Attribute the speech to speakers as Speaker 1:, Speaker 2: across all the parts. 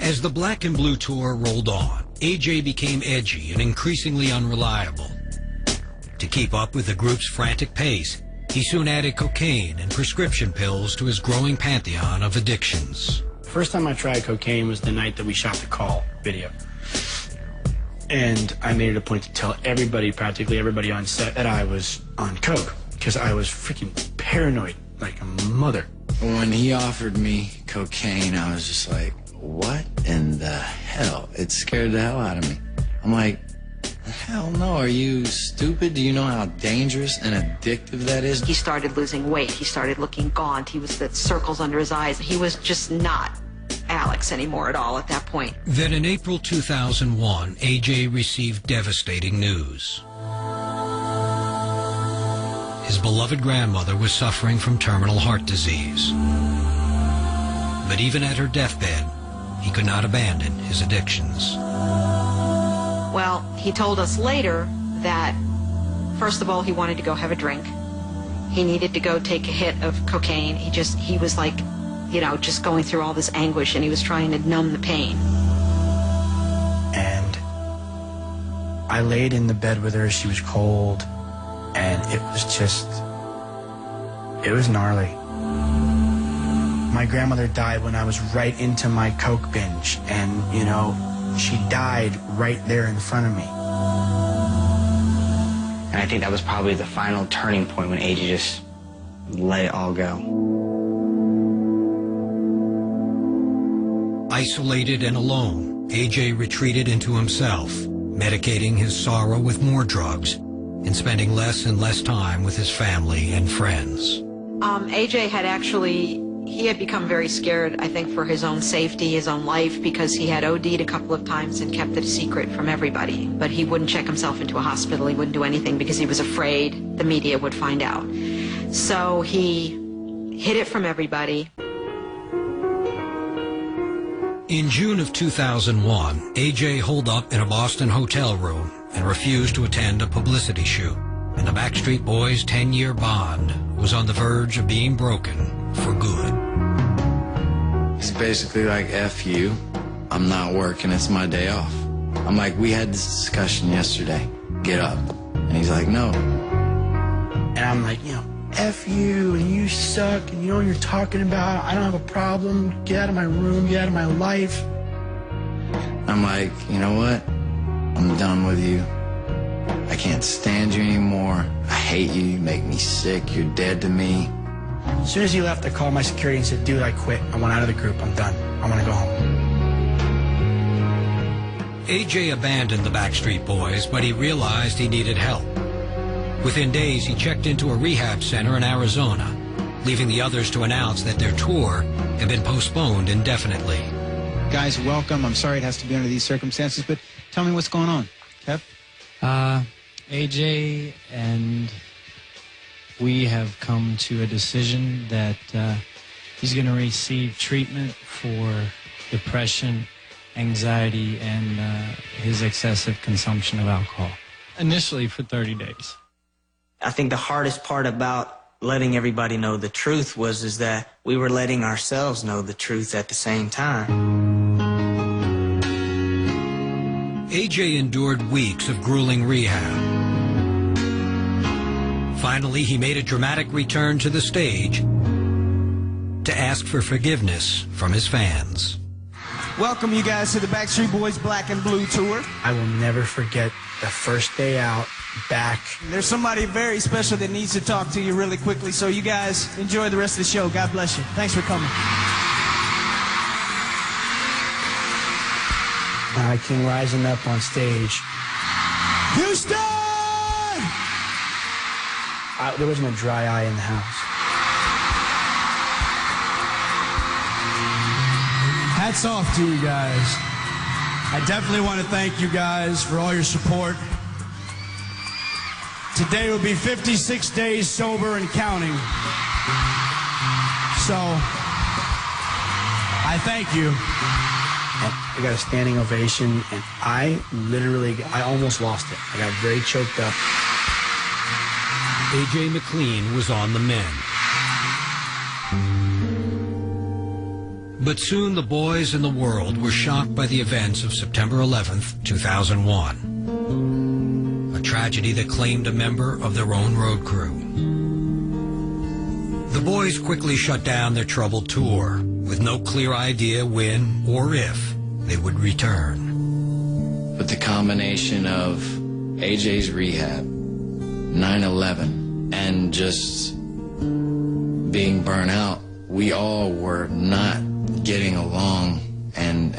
Speaker 1: As the Black and Blue tour rolled on, AJ became edgy and increasingly unreliable. To keep up with the group's frantic pace, he soon added cocaine and prescription pills to his growing pantheon of addictions.
Speaker 2: First time I tried cocaine was the night that we shot the Call video. And I made it a point to tell everybody, practically everybody on set, that I was on coke, because I was freaking paranoid like a mother.
Speaker 3: When he offered me cocaine, I was just like, what in the hell? It scared the hell out of me. I'm like, hell no, are you stupid? Do you know how dangerous and addictive that is?
Speaker 4: He started losing weight. He started looking gaunt. He was the circles under his eyes. He was just not Alex anymore at all at that point.
Speaker 1: Then in April 2001, AJ received devastating news. His beloved grandmother was suffering from terminal heart disease. But even at her deathbed, he could not abandon his addictions.
Speaker 4: Well, he told us later that, first of all, he wanted to go have a drink. He needed to go take a hit of cocaine. He was like, you know, just going through all this anguish, and he was trying to numb the pain.
Speaker 2: And I laid in the bed with her. She was cold, and it was gnarly. My grandmother died when I was right into my coke binge, and, you know, she died right there in front of me.
Speaker 5: And I think that was probably the final turning point when AJ just let it all go.
Speaker 1: Isolated and alone, AJ retreated into himself, medicating his sorrow with more drugs and spending less and less time with his family and friends.
Speaker 4: AJ had become very scared, I think, for his own safety, his own life, because he had OD'd a couple of times and kept it a secret from everybody. But he wouldn't check himself into a hospital. He wouldn't do anything because he was afraid the media would find out. So he hid it from everybody.
Speaker 1: In June of 2001, AJ holed up in a Boston hotel room and refused to attend a publicity shoot. And the Backstreet Boys' 10-year bond was on the verge of being broken for good.
Speaker 3: He's basically like, F you, I'm not working, it's my day off. I'm like, we had this discussion yesterday, get up. And he's like, no.
Speaker 2: And I'm like, you know, F you, and you suck, and you know what you're talking about. I don't have a problem. Get out of my room, get out of my life.
Speaker 3: I'm like, you know what? I'm done with you. I can't stand you anymore. I hate you, you make me sick, you're dead to me.
Speaker 2: As soon as he left, I called my security and said, dude, I quit. I want out of the group. I'm done. I want to go home.
Speaker 1: AJ abandoned the Backstreet Boys, but he realized he needed help. Within days, he checked into a rehab center in Arizona, leaving the others to announce that their tour had been postponed indefinitely.
Speaker 6: Guys, welcome. I'm sorry it has to be under these circumstances, but tell me what's going on. Kev?
Speaker 7: AJ and we have come to a decision that he's going to receive treatment for depression, anxiety, and his excessive consumption of alcohol. Initially for 30 days.
Speaker 5: I think the hardest part about letting everybody know the truth is that we were letting ourselves know the truth at the same time.
Speaker 1: AJ endured weeks of grueling rehab. Finally, he made a dramatic return to the stage to ask for forgiveness from his fans.
Speaker 8: Welcome, you guys, to the Backstreet Boys Black and Blue Tour.
Speaker 2: I will never forget the first day out, back.
Speaker 8: There's somebody very special that needs to talk to you really quickly, so you guys enjoy the rest of the show. God bless you. Thanks for coming.
Speaker 2: I came rising up on stage.
Speaker 8: Houston!
Speaker 2: There wasn't a dry eye in the house.
Speaker 9: Hats off to you guys. I definitely want to thank you guys for all your support. Today will be 56 days sober and counting. So, I thank you.
Speaker 2: I got a standing ovation, and I almost lost it. I got very choked up.
Speaker 1: AJ McLean was on the mend. But soon the boys and the world were shocked by the events of September 11th, 2001. A tragedy that claimed a member of their own road crew. The boys quickly shut down their troubled tour, with no clear idea when or if they would return.
Speaker 3: But the combination of AJ's rehab, 9/11, and just being burnt out, we all were not getting along and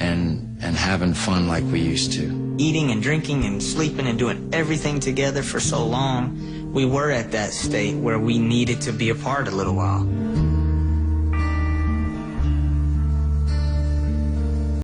Speaker 3: having fun like we used to.
Speaker 5: Eating and drinking and sleeping and doing everything together for so long, we were at that state where we needed to be apart a little while.